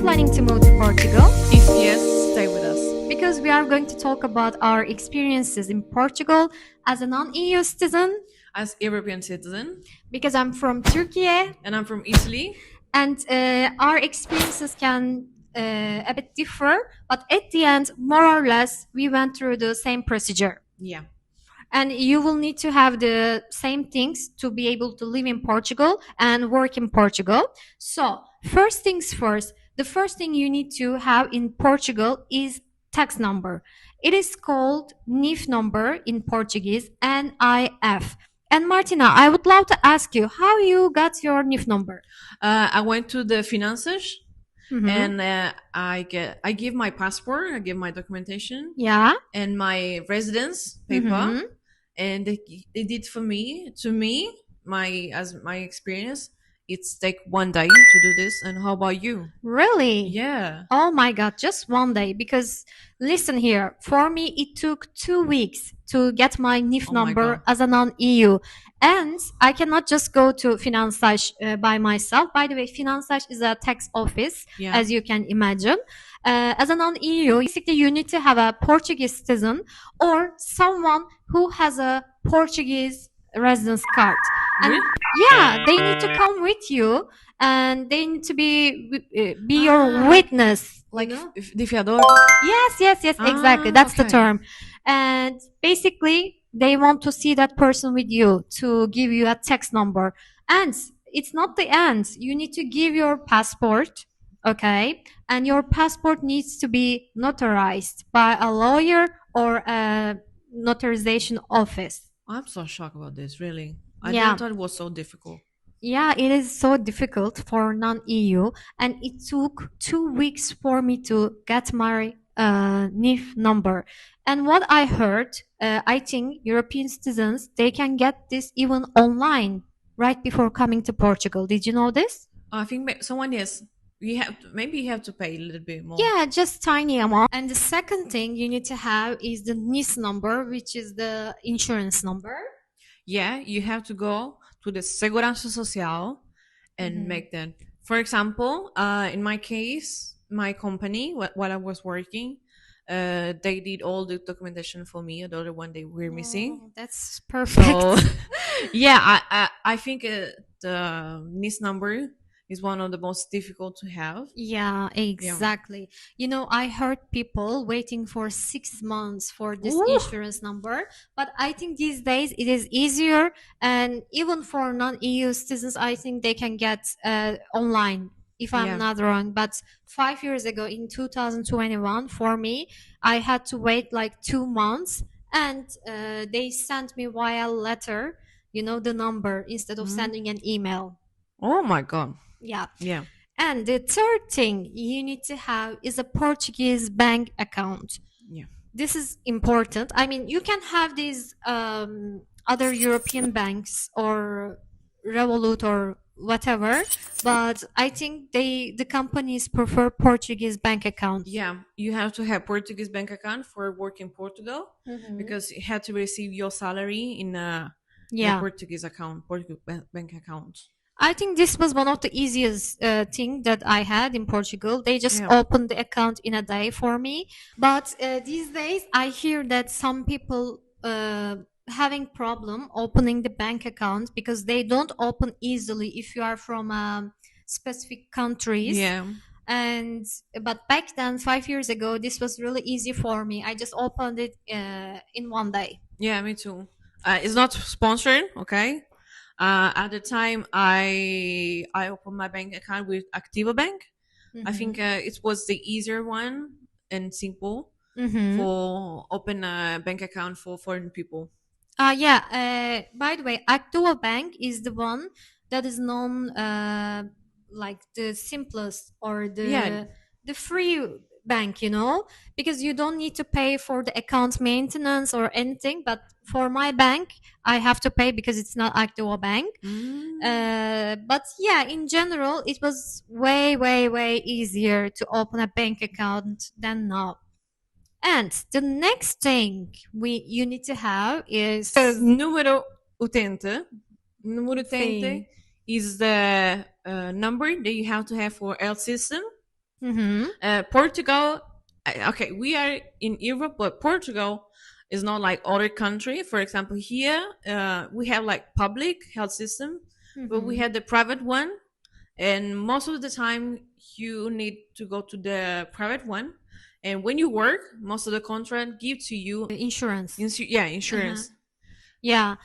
planning to move to Portugal? If yes, stay with us. Because we are going to talk about our experiences in Portugal as a non-EU citizen. As European citizen, Because I'm from Turkey, and I'm from Italy. and our experiences can a bit differ, but at the end, more or less, we went through the same procedure. Yeah. And you will need to have the same things to be able to live in Portugal and work in Portugal. So, first things first, the first thing you need to have in Portugal is tax number. It is called NIF number in Portuguese, NIF. And Martina, I would love to ask you how you got your NIF number. I went to the finances Mhm. and I give my passport, I give my documentation Yeah. and my residence paper, Mhm. and they did for me to me my experience. It's take one day to do this. And how about you? Really? Yeah. Oh my God, just one day. Because listen here, for me, it took 2 weeks to get my NIF Oh my number God. as a non-EU. And I cannot just go to Finanças by myself. By the way, Finanças is a tax office, Yeah. as you can imagine. As a non-EU, basically you need to have a Portuguese citizen or someone who has a Portuguese residence card. And Really? yeah, they need to come with you and they need to be your witness. Like You know? the fiador. Yes, exactly. That's the Okay. term. And basically, they want to see that person with you to give you a text number. And it's not the end. You need to give your passport, okay? And your passport needs to be notarized by a lawyer or a notarization office. I'm so shocked about this, really. I Yeah. didn't thought it was so difficult. Yeah, it is so difficult for non-EU, and it took 2 weeks for me to get my NIF number. And what I heard, I think European citizens they can get this even online right before coming to Portugal. Did you know this? I think someone yes. Maybe you have to pay a little bit more. Yeah, just tiny amount. And the second thing you need to have is the NIS number, which is the insurance number. Yeah, you have to go to the Segurança Social and make that. For example, in my case, my company, while I was working, they did all the documentation for me. The other one they were missing. Oh, that's perfect. So, yeah, I think the NIS number is one of the most difficult to have. Yeah, exactly. You know, I heard people waiting for 6 months for this Ooh. insurance number, but I think these days it is easier, and even for non-EU citizens, I think they can get online, if I'm Yeah. not wrong. But 5 years ago, in 2021, for me, I had to wait like 2 months, and they sent me via letter, the number instead of sending an email. Oh my God. Yeah. Yeah. And the third thing you need to have is a Portuguese bank account. Yeah. This is important. I mean, you can have these other European banks or Revolut or whatever, but I think the companies prefer Portuguese bank accounts. Yeah, you have to have Portuguese bank account for work in Portugal because you had to receive your salary in a Yeah. Portuguese account, Portuguese bank account. I think this was one of the easiest thing that I had in Portugal. They just Yeah. opened the account in a day for me. But these days, I hear that some people having problem opening the bank account because they don't open easily if you are from specific countries. Yeah. And but back then, 5 years ago, this was really easy for me. I just opened it in one day. Yeah, me too. It's not sponsored, okay? At the time, I opened my bank account with Activa Bank. I think it was the easier one and simple for open a bank account for foreign people. Yeah. By the way, Actua Bank is the one that is known like the simplest or Yeah. the free bank, because you don't need to pay for the account maintenance or anything. But for my bank, I have to pay because it's not Actua Bank. But yeah, in general, it was way, way, way easier to open a bank account than now. And the next thing you need to have is Número utente. Número utente Sim. is the number that you have to have for health system. Mm-hmm. Portugal, okay, we are in Europe, but Portugal is not like other country. For example, here we have like public health system, but we Mm-hmm. have the private one, and most of the time you need to go to the private one. And when you work, most of the contract give to you, Insurance. yeah, Uh-huh. insurance. Yeah.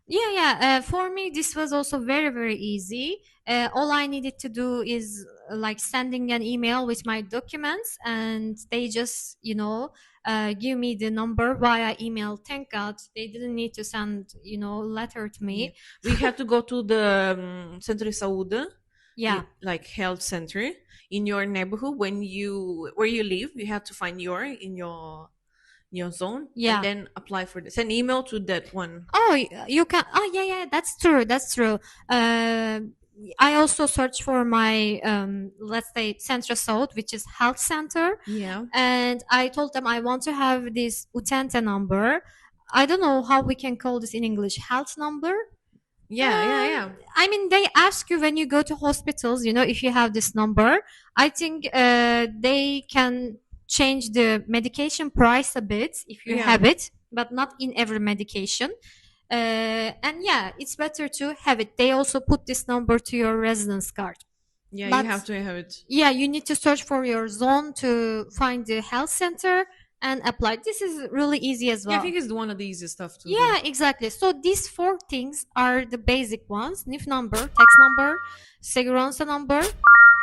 Yeah, yeah. For me, this was also very, very easy. All I needed to do is like sending an email with my documents, and they just, give me the number via email. Thank God they didn't need to send, letter to Yeah, me. we have to go to the Centro de Saúde, Yeah, like health center in your neighborhood. When you where you live, you have to find your zone and yeah. then apply for this. Send email to that one. Oh, you can. Oh, yeah, yeah. That's true. That's true. Uh, I also search for my, let's say, Centro South, which is health center, Yeah, and I told them I want to have this utente number. I don't know how we can call this in English. Health number. yeah, yeah, yeah, I mean, they ask you when you go to hospitals, if you have this number. I think they can change the medication price a bit if you yeah, have it, but not in every medication. And yeah, it's better to have it. They also put this number to your residence card. yeah. You But have to have it. yeah, you need to search for your zone to find the health center and apply. This is really easy as Yeah, I well. think it's one of the easiest stuff to do. Yeah, exactly. So these four things are the basic ones: NIF number, tax number, segurança number,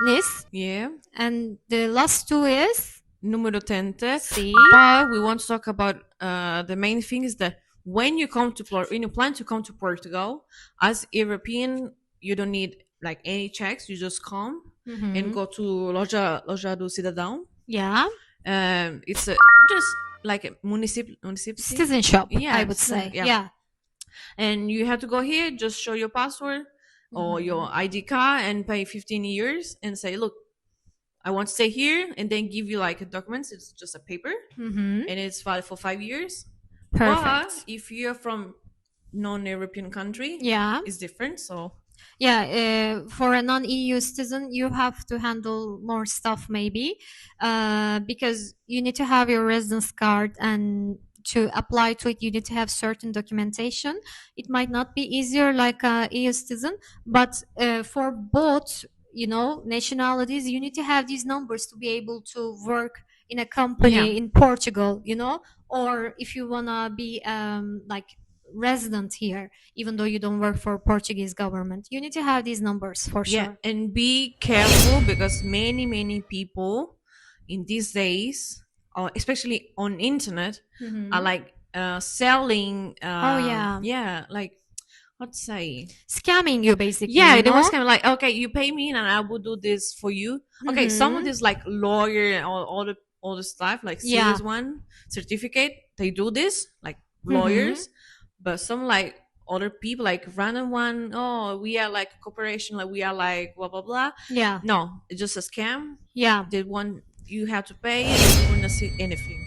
NIS, Yeah, and the last two is numero tente. C. But we want to talk about the main thing is that when you come to when you plan to come to Portugal as European, you don't need like any checks. You just come and Mm-hmm. go to Loja do Cidadão. Yeah, It's just like a municipality. citizenship, I Yeah, would say. yeah. Yeah. And you have to go here, just show your passport or Mm-hmm. your ID card and pay 15 years and say, look, I want to stay here, and then give you like a document. It's just a paper, Mm-hmm. and it's valid for 5 years. But Perfect. if you're from non-European country, Yeah. it's different. So Yeah, for a non-EU citizen, you have to handle more stuff maybe, because you need to have your residence card, and to apply to it, you need to have certain documentation. It might not be easier like a EU citizen, but for both, nationalities, you need to have these numbers to be able to work in a yeah, company in Portugal, or if you wanna be like resident here, even though you don't work for Portuguese government. You need to have these numbers for yeah, sure. and be careful because many people in these days, especially on internet, are Hmm. like selling. Oh yeah, Yeah, like what to say? scamming you basically. Yeah, they was kind of like, okay, you pay me and I will do this for you. Okay, some of Hmm. this like lawyer and all the stuff, like Yeah. serious one certificate, they do this, like Hmm. lawyers, but some like other people, like random one, oh, we are like a corporation, like we are like blah blah blah. Yeah. No, it's just a scam. Yeah. The one you have to pay and you will not see anything.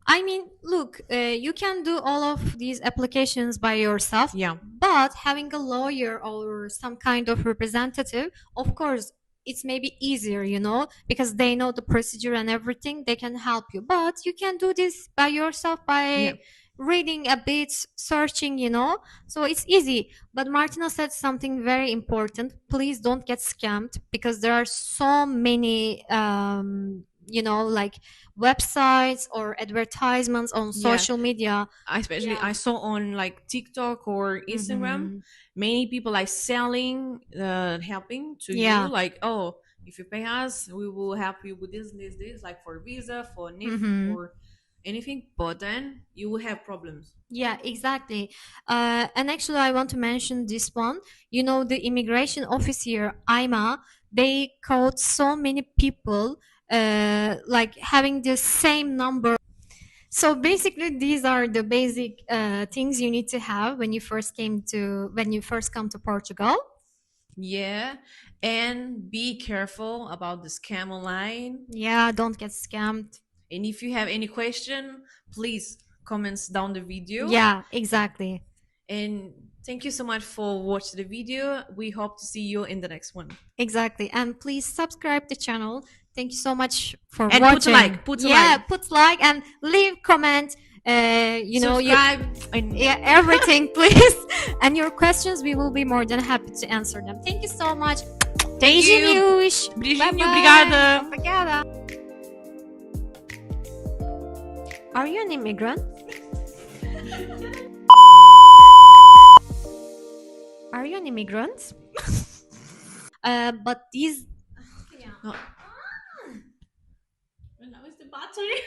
I mean, look, you can do all of these applications by yourself, Yeah, but having a lawyer or some kind of representative, of course, it's maybe easier, because they know the procedure and everything. They can help you. But you can do this by yourself yeah, by reading a bit, searching, So it's easy. But Martina said something very important. Please don't get scammed, because there are so many, like websites or advertisements on yeah. social media. Especially Yeah. I saw on like TikTok or Instagram, Hmm. many people like selling, helping to you, Yeah. like, oh, if you pay us, we will help you with this, like for visa, for NIF, Hmm. for anything. But then you will have problems. Yeah, exactly. And actually, I want to mention this one. The immigration office here, IMA, they caught so many people like having the same number. So basically, these are the basic things you need to have when you first come to Portugal. Yeah, and be careful about the scam online. Yeah, don't get scammed. And if you have any question, please comments down the video. Yeah, exactly. And thank you so much for watching the video. We hope to see you in the next one. Exactly. And please subscribe the channel. Thank you so much for And put a watching. like. Put a Yeah, like. put like and leave comment. You Subscribe. And yeah, everything, please. And your questions, we will be more than happy to answer them. Thank you so much. thank you. Beijinhos. Beijinho. Bye-bye. Obrigada. Obrigada. Are you an immigrant? Are you an immigrant? But these. Oh. Now is the battery.